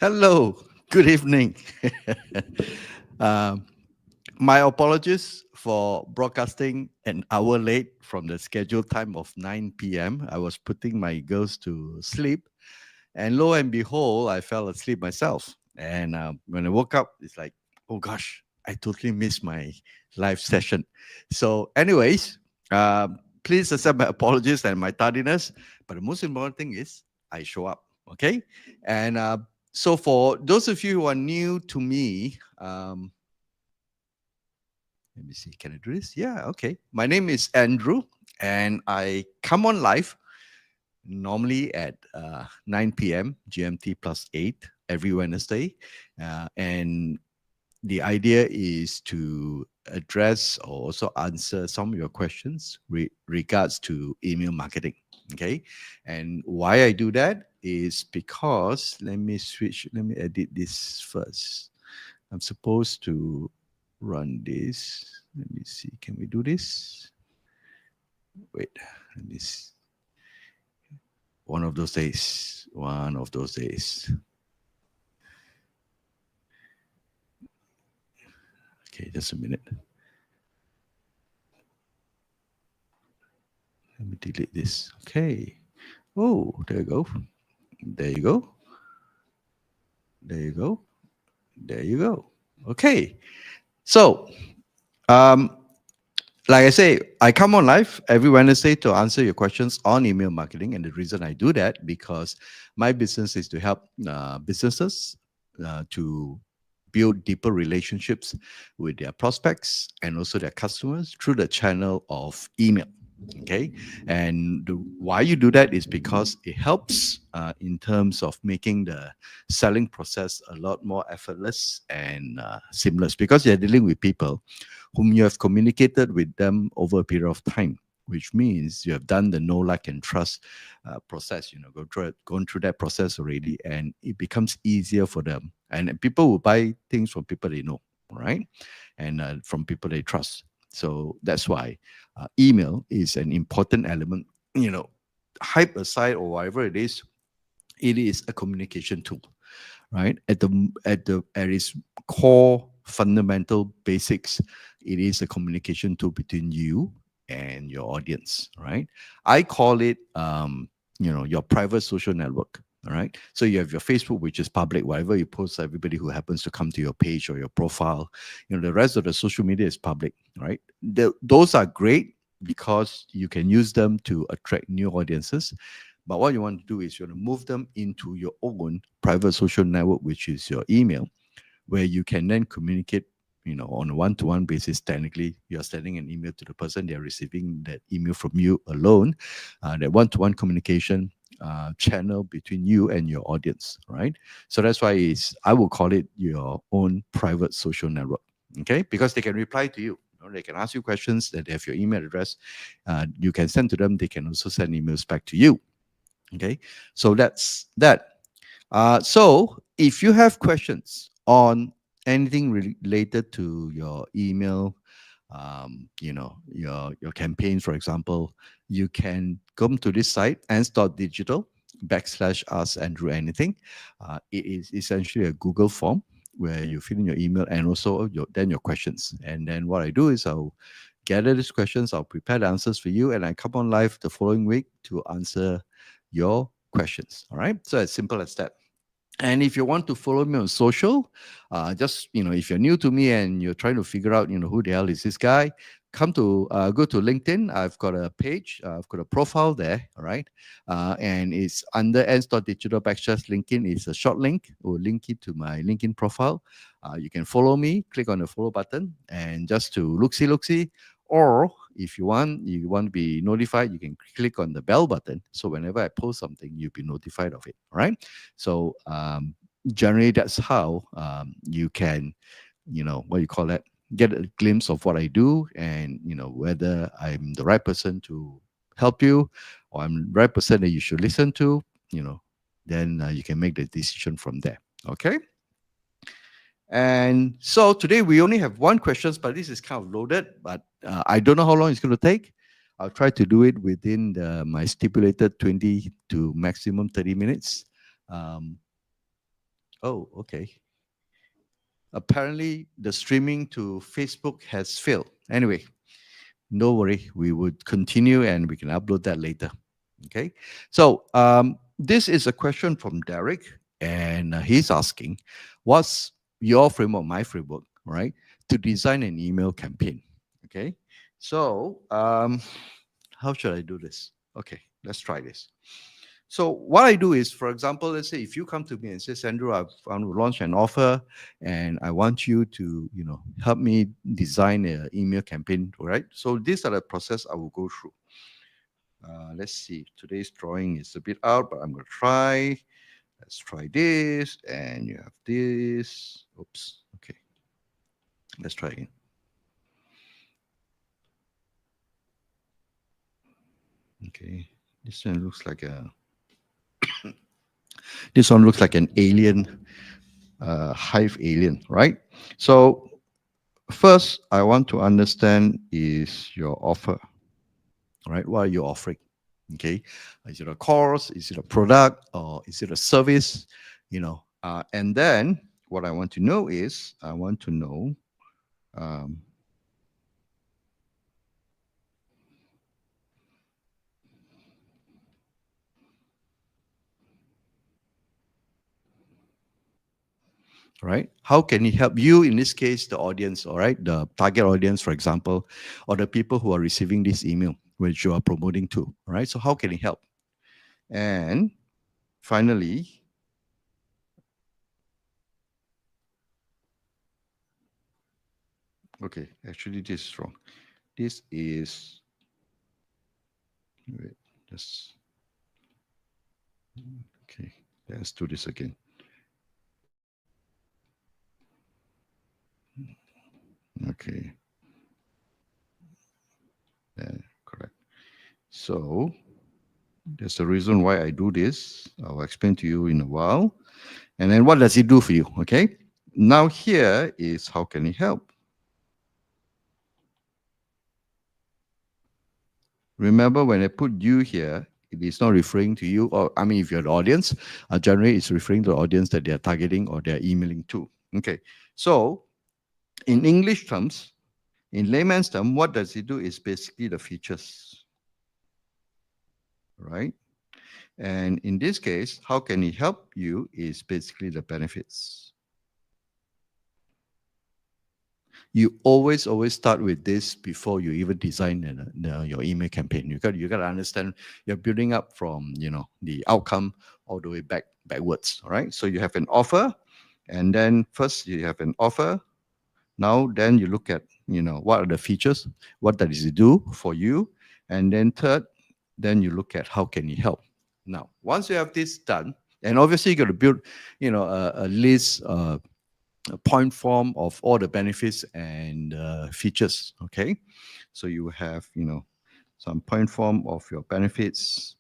Hello, good evening. Um, my apologies for broadcasting an hour late from the scheduled time of 9 p.m. I was putting my girls to sleep, and lo and behold, I fell asleep myself. And when I woke up, it's like, oh gosh, I totally missed my live session. So, anyways, please accept my apologies and my tardiness. But the most important thing is I show up. Okay, and so for those of you who are new to me, let me see, can I do this? Yeah, okay. My name is Andrew, and I come on live normally at 9 p.m. GMT plus 8 every Wednesday. And the idea is to address or also answer some of your questions regards to email marketing. Okay. And why I do that is because let me edit this first. I'm supposed to run this. Let me see. Can we do this? Wait, let me see. One of those days. One of those days. Okay, just a minute. Let me delete this. Okay. Oh, there you go. There you go. There you go. There you go. Okay. So, um, like I say, I come on live every Wednesday to answer your questions on email marketing. And the reason I do that because my business is to help businesses to build deeper relationships with their prospects and also their customers through the channel of email. Okay, and why you do that is because it helps in terms of making the selling process a lot more effortless and seamless because you're dealing with people whom you have communicated with them over a period of time, which means you have done the know, like, and trust process. Gone through that process already, and it becomes easier for them. And people will buy things from people they know, right? And from people they trust. So that's why email is an important element. Hype aside or whatever it is a communication tool, right? At its core fundamental basics, it is a communication tool between you and your audience, right? I call it your private social network. All right. So you have your Facebook, which is public, whatever you post, everybody who happens to come to your page or your profile. The rest of the social media is public, right? Those are great because you can use them to attract new audiences. But what you want to do is you want to move them into your own private social network, which is your email, where you can then communicate, on a one-to-one basis. Technically, you're sending an email to the person, they're receiving that email from you alone. That one-to-one communication channel between you and your audience, right? So that's why I will call it your own private social network, okay? Because they can reply to you. They can ask you questions, that they have your email address. You can send to them. They can also send emails back to you. Okay, so that's that. So if you have questions on anything related to your email, your campaigns, for example, you can come to this site, ants.digital /us Andrew anything. It is essentially a Google form where you fill in your email and also your questions. And then what I do is I'll gather these questions, I'll prepare the answers for you, and I come on live the following week to answer your questions. All right. So as simple as that. And if you want to follow me on social, just if you're new to me and you're trying to figure out who the hell is this guy, go to LinkedIn. I've got a page, I've got a profile there. All right. And it's under ants.digital /LinkedIn. It's a short link. Will link it to my LinkedIn profile. You can follow me, click on the follow button, and just to look see. Or if you want to be notified, you can click on the bell button. So whenever I post something, you'll be notified of it. All right. So generally, that's how you can, what you call that, get a glimpse of what I do, and whether I'm the right person to help you, or I'm the right person that you should listen to. Then you can make the decision from there. Okay. And so today we only have one question, but this is kind of loaded. But I don't know how long it's going to take. I'll try to do it within my stipulated 20 to maximum 30 minutes. Um, Oh, okay. Apparently, the streaming to Facebook has failed. Anyway, no worry, we would continue and we can upload that later. Okay. So this is a question from Derek, and he's asking, what's your framework, my framework, right, to design an email campaign? Okay. So how should I do this? Okay, let's try this. So what I do is, for example, let's say if you come to me and say, Sandro, I want to launch an offer, and I want you to, help me design an email campaign, right? So these are the process I will go through. Let's see. Today's drawing is a bit out, but I'm going to try. Let's try this, and you have this. Oops. Okay. Let's try again. Okay. This one looks like a. This one looks like an alien, hive alien, right? So first, I want to understand is your offer, right? What are you offering? Okay, is it a course? Is it a product? Or is it a service? And then what I want to know is I want to know um, right? How can it help you, in this case, the audience, all right, the target audience, for example, or the people who are receiving this email, which you are promoting to, right? So how can it help? And finally, okay, actually this is wrong. This is, wait, just, okay, let's do this again. Okay. Yeah, correct. So there's a reason why I do this. I'll explain to you in a while. And then what does it do for you? Okay. Now here is how can it help? Remember when I put you here, it is not referring to you, or I mean, if you're the audience, generally it's referring to the audience that they're targeting or they're emailing to. Okay. So in English terms, in layman's term, what does it do is basically the features, right? And in this case, how can it help you is basically the benefits. You always start with this before you even design your email campaign. You got to understand you're building up from the outcome all the way backwards. All right. So you have an offer, and then first you have an offer. Now then you look at what are the features, what does it do for you, and then third, then you look at how can it help. Now once you have this done, and obviously you got to build a list. A point form of all the benefits and features. Okay, so you have some point form of your benefits,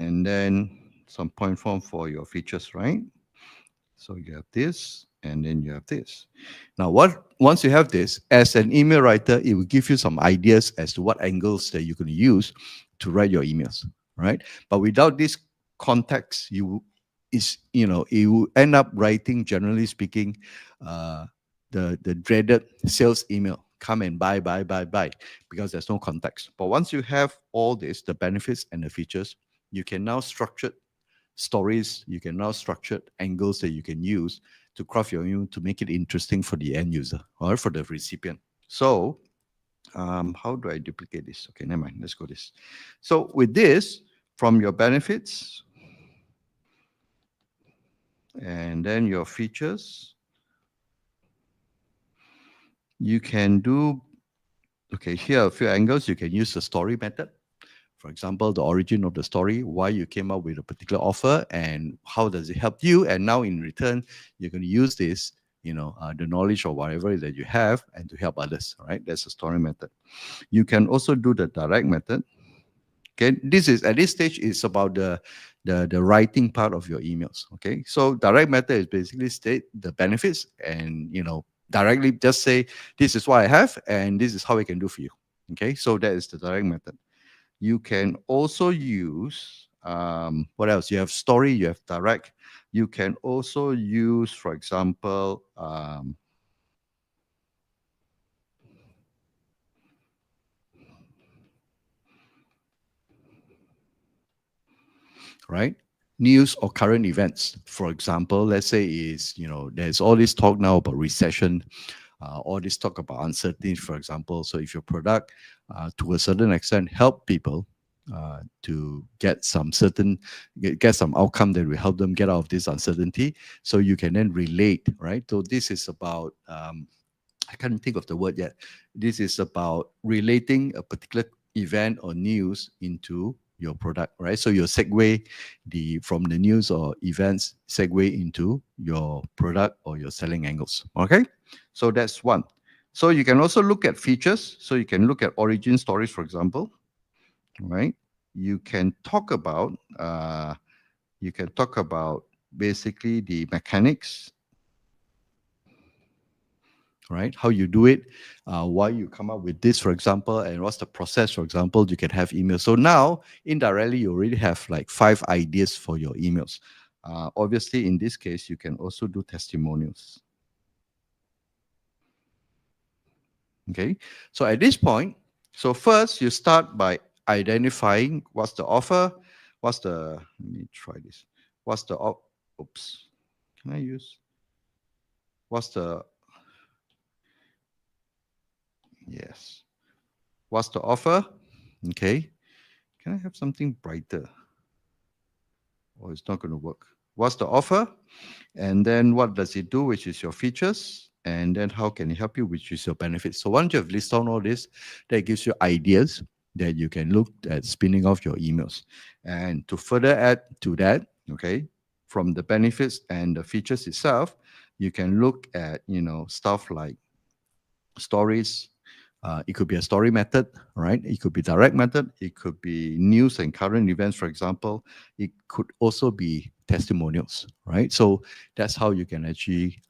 and then some point form for your features, right? So you have this, and then you have this. Now, once you have this, as an email writer, it will give you some ideas as to what angles that you're going to use to write your emails, right? But without this context, you will end up writing, generally speaking, the dreaded sales email. Come and buy, because there's no context. But once you have all this, the benefits and the features, you can now structure stories, you can now structure angles that you can use to craft your email to make it interesting for the end user or for the recipient. So how do I duplicate this? Okay, never mind. Let's go this. So with this, from your benefits, and then your features, you can do, okay, here are a few angles. You can use the story method. For example, the origin of the story, why you came up with a particular offer, and how does it help you. And now in return, you're going to use this, the knowledge or whatever that you have, and to help others, right? That's a story method. You can also do the direct method. Okay, this is at this stage is about the writing part of your emails. Okay, so direct method is basically state the benefits and directly just say this is what I have and this is how I can do for you. Okay, so that is the direct method. You can also use what else? You have story, you have direct, You can also use, for example, right? News or current events. For example, let's say there's all this talk now about recession, all this talk about uncertainty, for example. So if your product, to a certain extent, help people to get get some outcome that will help them get out of this uncertainty, so you can then relate, right? So this is about I can't think of the word yet. This is about relating a particular event or news into your product, right? So you segue from the news or events segue into your product or your selling angles. Okay, so that's one. So you can also look at features. So you can look at origin stories, for example, right? You can talk about basically the mechanics, right? How you do it, why you come up with this, for example, and what's the process, for example. You can have emails. So now, indirectly, you already have like 5 ideas for your emails. Obviously, in this case, you can also do testimonials. Okay, so at this point, so first you start by identifying what's the offer, let me try this. What's the, oops, can I use, what's the, yes. What's the offer? Okay. Can I have something brighter? Or it's not going to work. What's the offer? And then what does it do, which is your features? And then how can it help you, which is your benefits? So once you have listed on all this, that gives you ideas that you can look at spinning off your emails. And to further add to that, okay, from the benefits and the features itself, you can look at, stuff like stories. It could be a story method, right? It could be direct method. It could be news and current events, for example. It could also be testimonials, right? So that's how you can actually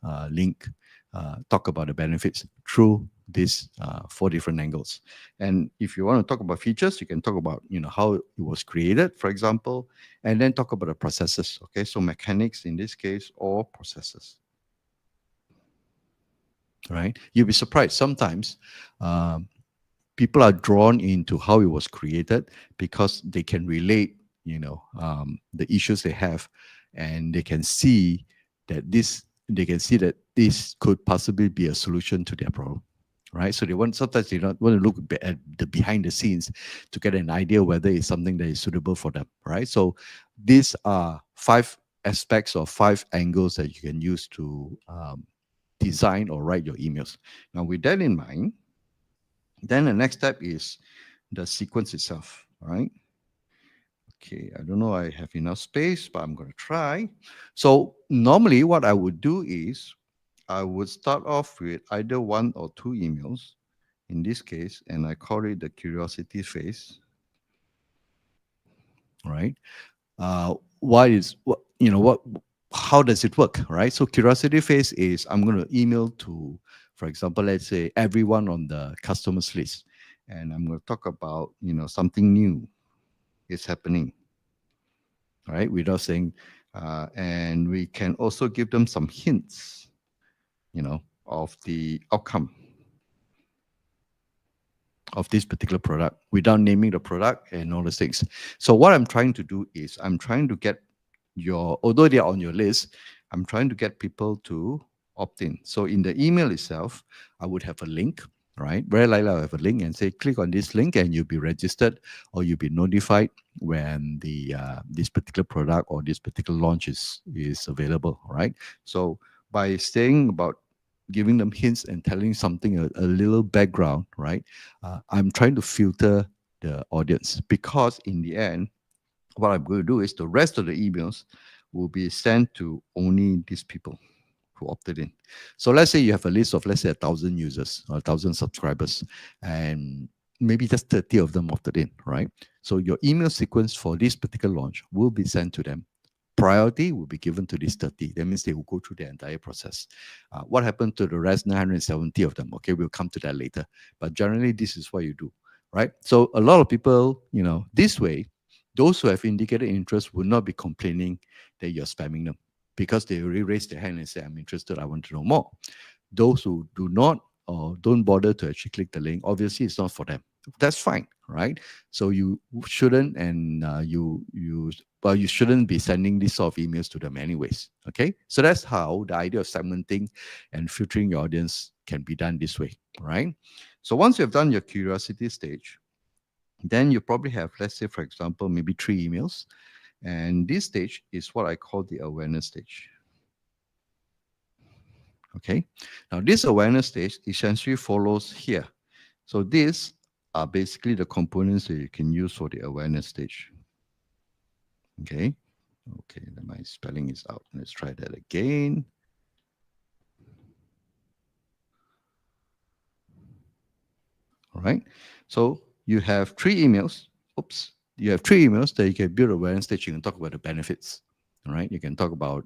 talk about the benefits through these 4 different angles. And if you want to talk about features, you can talk about how it was created, for example, and then talk about the processes. Okay, so mechanics in this case, or processes. Right? You'll be surprised. Sometimes people are drawn into how it was created because they can relate, the issues they have, and they can see that this could possibly be a solution to their problem. Right? So sometimes they don't want to look at the behind the scenes to get an idea whether it's something that is suitable for them. Right? So these are 5 aspects or 5 angles that you can use to design or write your emails. Now, with that in mind, then the next step is the sequence itself, right? Okay, I don't know I have enough space, but I'm going to try. So normally what I would do is I would start off with either 1 or 2 emails in this case, and I call it the curiosity phase, right? Why is what how does it work, right? So curiosity phase is I'm going to email to, for example, let's say everyone on the customers list, and I'm going to talk about something new is happening, right? Without saying, and we can also give them some hints, of the outcome of this particular product without naming the product and all those things. So what I'm trying to do is I'm trying to get although they're on your list, I'm trying to get people to opt in. So in the email itself, I would have a link, right? Very likely I'll have a link and say, click on this link and you'll be registered or you'll be notified when this particular product or this particular launch is available, right? So by saying about giving them hints and telling something a little background, right? I'm trying to filter the audience, because in the end, what I'm going to do is the rest of the emails will be sent to only these people who opted in. So let's say you have a list of, let's say, 1,000 users or 1,000 subscribers, and maybe just 30 of them opted in, right? So your email sequence for this particular launch will be sent to them. Priority will be given to these 30. That means they will go through the entire process. What happened to the rest 970 of them? Okay, we'll come to that later. But generally, this is what you do, right? So a lot of people, this way, those who have indicated interest will not be complaining that you're spamming them. because they already raised their hand and say, I'm interested, I want to know more. Those who do not or don't bother to actually click the link, obviously it's not for them. That's fine, right? So you shouldn't, and you shouldn't be sending these sort of emails to them anyways. Okay, so that's how the idea of segmenting and filtering your audience can be done this way, right? So once you've done your curiosity stage, then you probably have, let's say, for example, maybe 3 emails, and this stage is what I call the awareness stage. Okay, now this awareness stage essentially follows here. So these are basically the components that you can use for the awareness stage. Okay, then my spelling is out. Let's try that again. All right, so you have 3 emails. Oops, you have 3 emails that you can build awareness stage. You can talk about the benefits. All right, you can talk about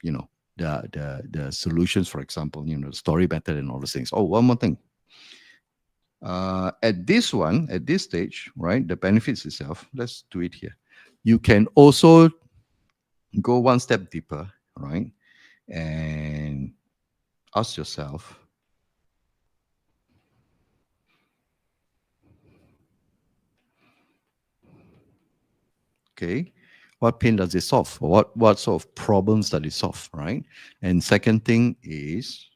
you know, the solutions, for example, you know, the story method and all those things. Oh, one more thing. At this stage, right, the benefits itself, let's do it here. You can also go one step deeper, right, and ask yourself, okay, what pain does it solve? Or what sort of problems does it solve, right? And second thing is,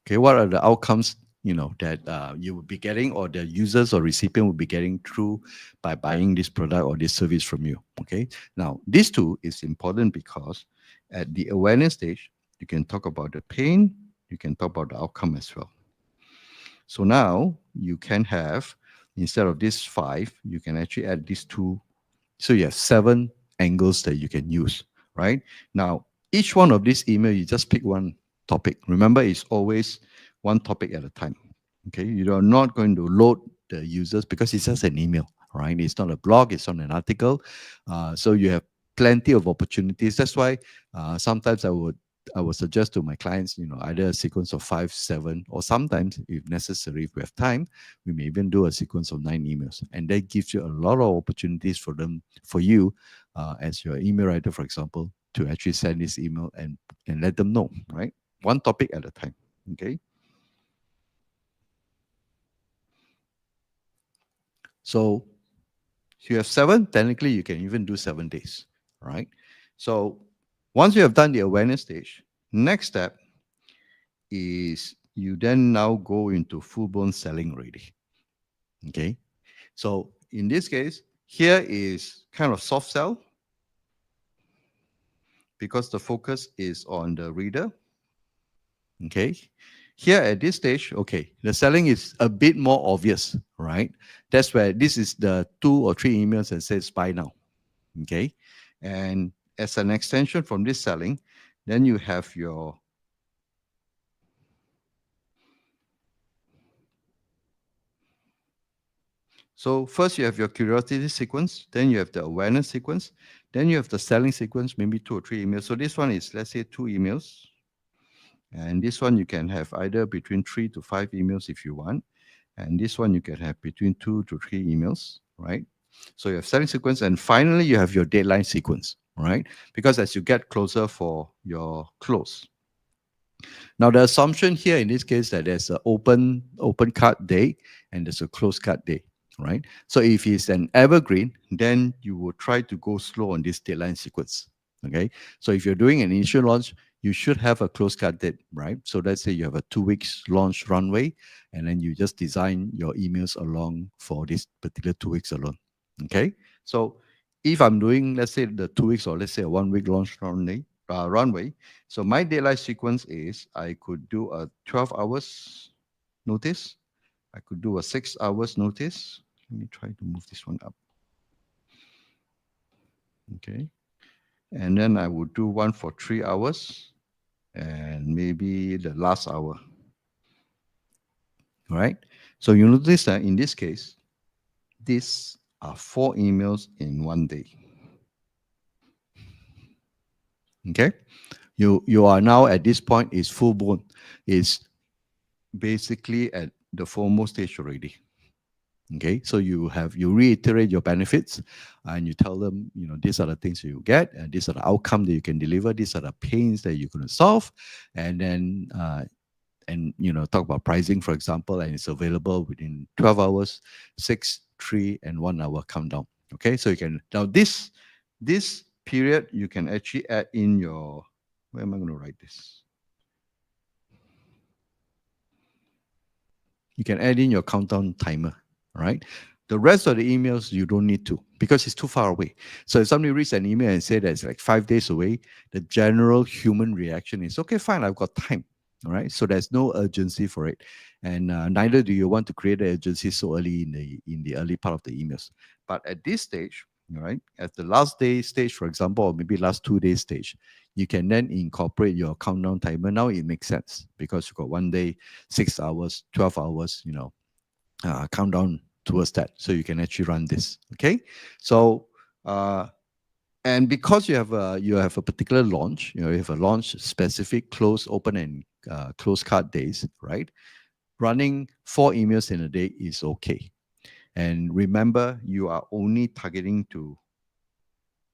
okay, what are the outcomes, you know, that you will be getting, or the users or recipient will be getting through by buying this product or this service from you? Okay, now this too is important because at the awareness stage, you can talk about the pain, you can talk about the outcome as well. So now you can have, instead of this 5, you can actually add these 2. So you have 7 angles that you can use, right? Now, each one of these email, you just pick one topic. Remember, it's always one topic at a time. Okay, you are not going to load the users because it's just an email, right? It's not a blog, it's not an article. So you have plenty of opportunities. That's why sometimes I would suggest to my clients, you know, either a sequence of 5, 7, or sometimes, if necessary, if we have time, we may even do a sequence of 9 emails, and that gives you a lot of opportunities for you, as your email writer, for example, to actually send this email and let them know, right? One topic at a time. Okay. So you have 7. Technically, you can even do 7 days, right? So once you have done the awareness stage, next step is you then now go into full-blown selling ready. Okay. So in this case, here is kind of soft sell because the focus is on the reader. Okay. Here at this stage, okay, the selling is a bit more obvious, right? That's where this is the 2 or 3 emails that says buy now. Okay. And as an extension from this selling, then you have your so first you have your curiosity sequence, then you have the awareness sequence, then you have the selling sequence, maybe 2 or 3 emails. So this one is, let's say, 2 emails. And this one you can have either between 3 to 5 emails if you want. And this one you can have between 2 to 3 emails, right? So you have selling sequence, and finally you have your deadline sequence, right? Because as you get closer for your close. Now the assumption here in this case that there's an open cut day and there's a close cut day, right? So if it's an evergreen, then you will try to go slow on this deadline sequence. Okay. So if you're doing an initial launch, you should have a close cut date, right? So let's say you have a 2 weeks launch runway, and then you just design your emails along for this particular 2 weeks alone. Okay. So if I'm doing, let's say, the 2 weeks, or let's say a 1 week launch runway, so my deadline sequence is I could do a 12 hours notice. I could do a 6 hours notice. Let me try to move this one up. Okay. And then I would do one for 3 hours and maybe the last hour. All right. So you notice that in this case, these are 4 emails in 1 day. Okay. You are now at this point is full blown. Is basically at the FOMO stage already. Okay, so you reiterate your benefits, and you tell them, these are the things you get, and these are the outcome that you can deliver. These are the pains that you're going to solve, and then talk about pricing, for example, and it's available within 12 hours, 6, 3, and 1 hour countdown. Okay, so you can now this period you can actually add in your. Where am I going to write this? You can add in your countdown timer, right? The rest of the emails you don't need to, because it's too far away. So if somebody reads an email and say that it's like 5 days away, the general human reaction is, okay, fine, I've got time. All right. So there's no urgency for it. And neither do you want to create an urgency so early in the early part of the emails. But at this stage, right, at the last day stage, for example, or maybe last 2 days stage, you can then incorporate your countdown timer. Now it makes sense because you've got 1 day, 6 hours, 12 hours, countdown towards that. So you can actually run this. Okay. So and because you have a particular launch, you have a launch specific close, open, and close card days, right? Running 4 emails in a day is okay. And remember, you are only targeting to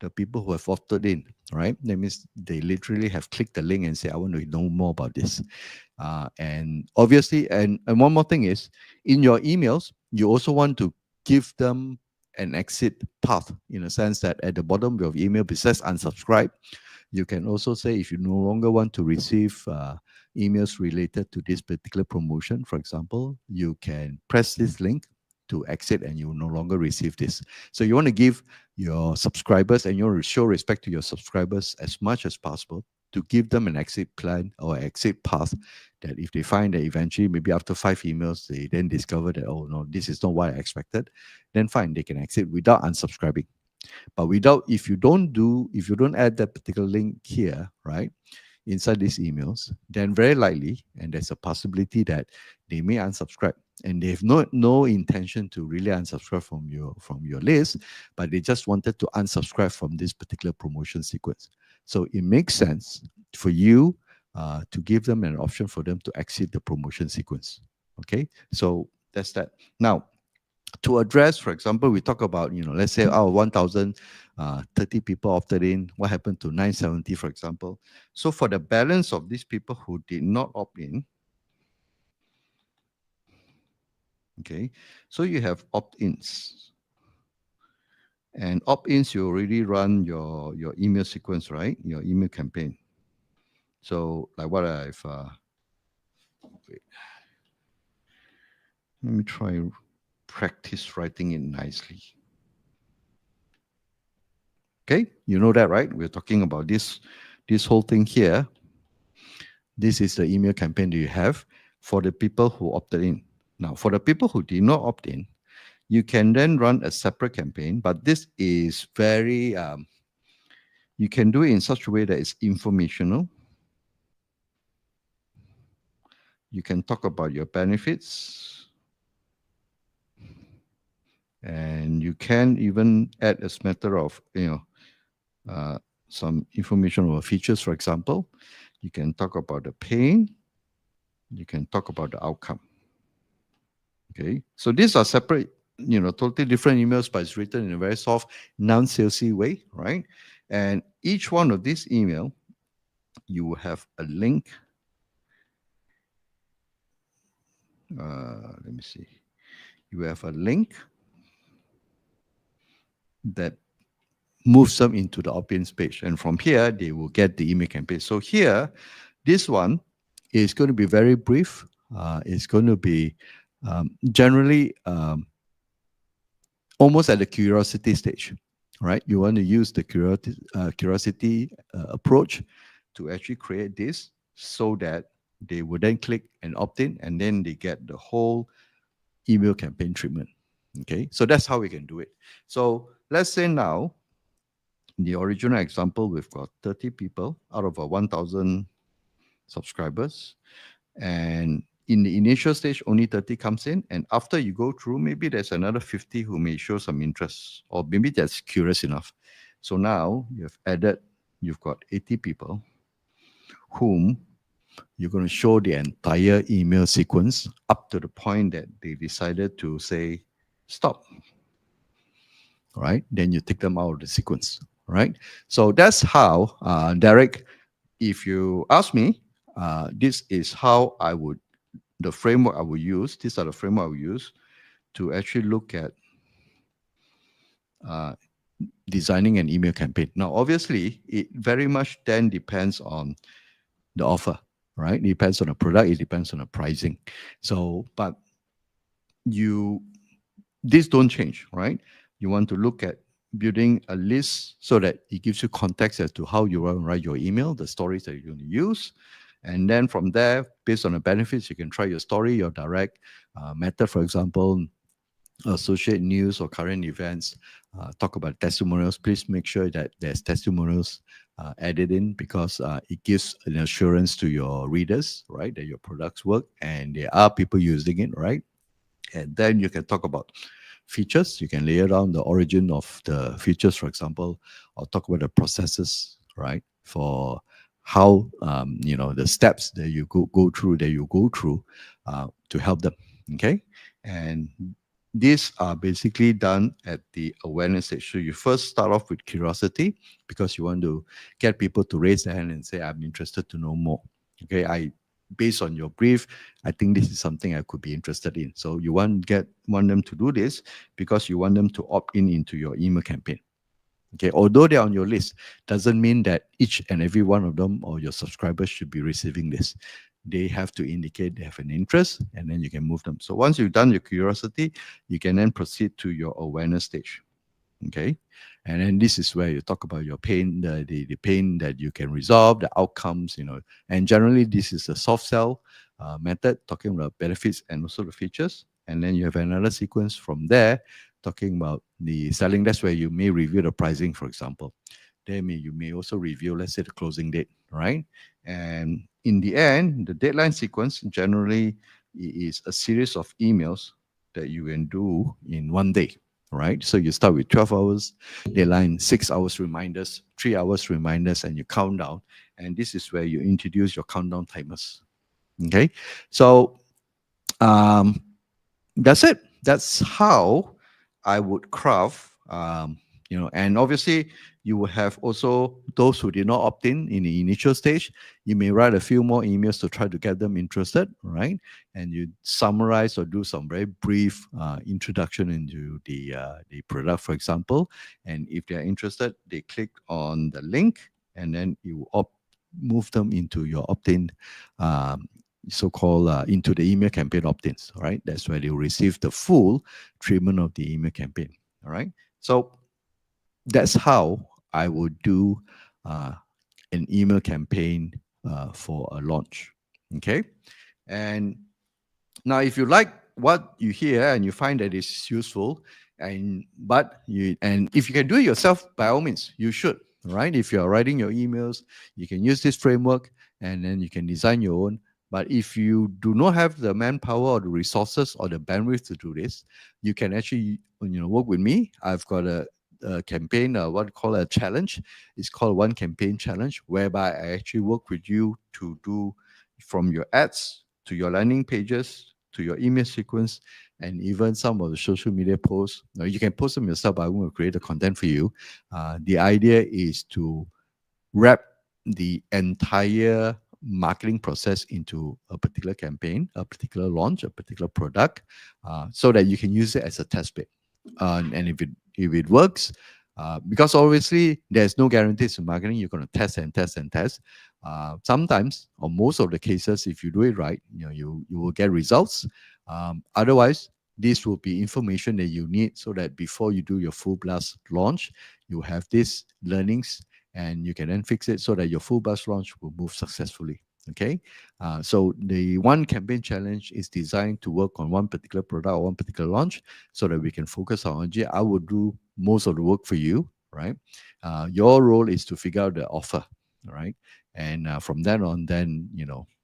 the people who have opted in, right? That means they literally have clicked the link and say, I want to know more about this. And obviously, and one more thing is, in your emails, you also want to give them an exit path, in a sense that at the bottom of your email, besides unsubscribe, you can also say, if you no longer want to receive emails related to this particular promotion, for example, you can press this link to exit and you will no longer receive this. So you want to give your subscribers, and you want to show respect to your subscribers as much as possible, to give them an exit plan or exit path, that if they find that eventually, maybe after 5 emails, they then discover that, oh no, this is not what I expected, then fine, they can exit without unsubscribing. But if you don't add that particular link here, right, inside these emails, then very likely, and there's a possibility that they may unsubscribe, and they have no intention to really unsubscribe from your list, but they just wanted to unsubscribe from this particular promotion sequence. So it makes sense for you to give them an option for them to exit the promotion sequence. Okay, so that's that. Now, to address, for example, we talk about, let's say, 1,030 people opted in. What happened to 970, for example? So for the balance of these people who did not opt in, okay, so you have opt-ins. And opt-ins, you already run your email sequence, right? Your email campaign. So like what I've, wait. Let me try practice writing it nicely. Okay, you know that, right? We're talking about this whole thing here. This is the email campaign that you have for the people who opted in. Now, for the people who did not opt in, you can then run a separate campaign, but this is very, you can do it in such a way that it's informational. You can talk about your benefits. And you can even add a smatter of, some information or features, for example. You can talk about the pain. You can talk about the outcome. Okay, so these are separate, totally different emails, but it's written in a very soft, non-salesy way, right? And each one of these email, you will have a link. Let me see. You have a link that moves them into the opt-in page, and from here they will get the email campaign. So here, this one is going to be very brief. It's going to be generally almost at the curiosity stage, right? You want to use the curiosity approach to actually create this, so that they would then click and opt in, and then they get the whole email campaign treatment. Okay, so that's how we can do it. So let's say now, in the original example, we've got 30 people out of 1,000 subscribers. And in the initial stage, only 30 comes in. And after you go through, maybe there's another 50 who may show some interest, or maybe that's curious enough. So now you've got 80 people whom you're going to show the entire email sequence up to the point that they decided to say stop. Right? Then you take them out of the sequence. Right? So that's how, Derek, if you ask me, this is how I would, the framework I would use, these are the framework I would use to actually look at uh, designing an email campaign. Now, obviously, it very much then depends on the offer, right? It depends on the product, it depends on the pricing. So, but these don't change, right? You want to look at building a list so that it gives you context as to how you want to write your email, the stories that you're going to use. And then from there, based on the benefits, you can try your story, your direct method, for example, associate news or current events, talk about testimonials. Please make sure that there's testimonials added in, because it gives an assurance to your readers, right, that your products work and there are people using it, right? And then you can talk about features. You can layer down the origin of the features, for example, or talk about the processes, right, for how the steps that you go through to help them. Okay, and these are basically done at the awareness stage. So you first start off with curiosity, because you want to get people to raise their hand and say, I'm interested to know more. Okay, based on your brief, I think this is something I could be interested in. So you want them to do this because you want them to opt in into your email campaign. Okay, although they're on your list, doesn't mean that each and every one of them or your subscribers should be receiving this. They have to indicate they have an interest, and then you can move them. So once you've done your curiosity, you can then proceed to your awareness stage. Okay, and then this is where you talk about your pain, the pain that you can resolve, the outcomes, and generally this is a soft sell method, talking about benefits and also the features. And then you have another sequence from there talking about the selling. That's where you may review the pricing, for example. You may also review, let's say, the closing date, right? And in the end, the deadline sequence generally is a series of emails that you can do in one day, right? So you start with 12 hours deadline, 6 hours reminders, 3 hours reminders, and you count down. And this is where you introduce your countdown timers. Okay, so that's it. That's how I would craft, and obviously you will have also those who did not opt in the initial stage. You may write a few more emails to try to get them interested, right? And you summarize or do some very brief introduction into the product, for example. And if they're interested, they click on the link, and then you move them into your opt-in, so-called into the email campaign opt-ins. All right, that's where they will receive the full treatment of the email campaign. All right, so that's how I would do an email campaign for a launch. Okay, and now if you like what you hear and you find that it's useful, and if you can do it yourself, by all means, you should. Right, if you're writing your emails, you can use this framework, and then you can design your own. But if you do not have the manpower or the resources or the bandwidth to do this, you can actually work with me. I've got a campaign, what we call a challenge. It's called One Campaign Challenge, whereby I actually work with you to do from your ads to your landing pages to your email sequence, and even some of the social media posts. Now, you can post them yourself, but I will create the content for you. The idea is to wrap the entire marketing process into a particular campaign, a particular launch, a particular product, so that you can use it as a test bed. And if it works, because obviously there's no guarantees in marketing, you're going to test and test and test. Sometimes, or most of the cases, if you do it right, you will get results. Otherwise, this will be information that you need so that before you do your full blast launch, you have these learnings, and you can then fix it so that your full blast launch will move successfully. Okay, so the One Campaign Challenge is designed to work on one particular product or one particular launch, so that we can focus on energy. I will do most of the work for you, right? Your role is to figure out the offer, right? And from then on, then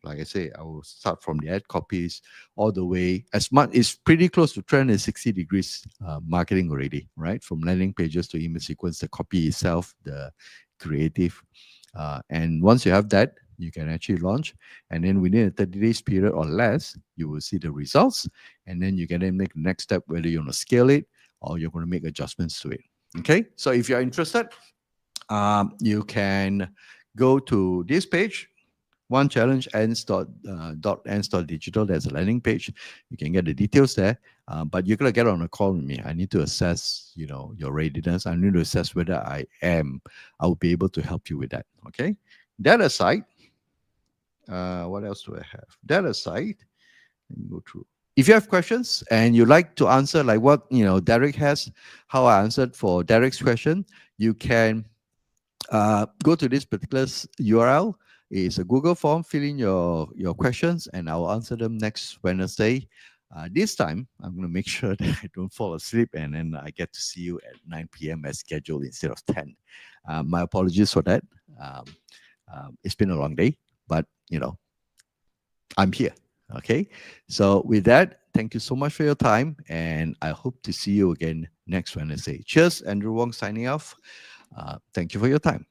like I say, I will start from the ad copies all the way. As much, it's pretty close to 360 degrees marketing already, right? From landing pages to email sequence, the copy itself, the creative, and once you have that, you can actually launch. And then within a 30 days period or less, you will see the results. And then you can then make the next step, whether you want to scale it or you're going to make adjustments to it. Okay. So if you're interested, you can go to this page, one challenge ends.digital. There's a landing page. You can get the details there. But you're gonna get on a call with me. I need to assess, your readiness. I need to assess whether I will be able to help you with that. Okay. That aside, what else do I have? That aside, let me go through. If you have questions and you like to answer, like what Derek has, how I answered for Derek's question, you can go to this particular URL. It's a Google form. Fill in your questions, and I'll answer them next Wednesday. This time, I'm going to make sure that I don't fall asleep, and then I get to see you at 9 p.m. as scheduled instead of 10. My apologies for that. It's been a long day, but I'm here. Okay. So with that, thank you so much for your time, and I hope to see you again next Wednesday. Cheers, Andrew Wong signing off. Thank you for your time.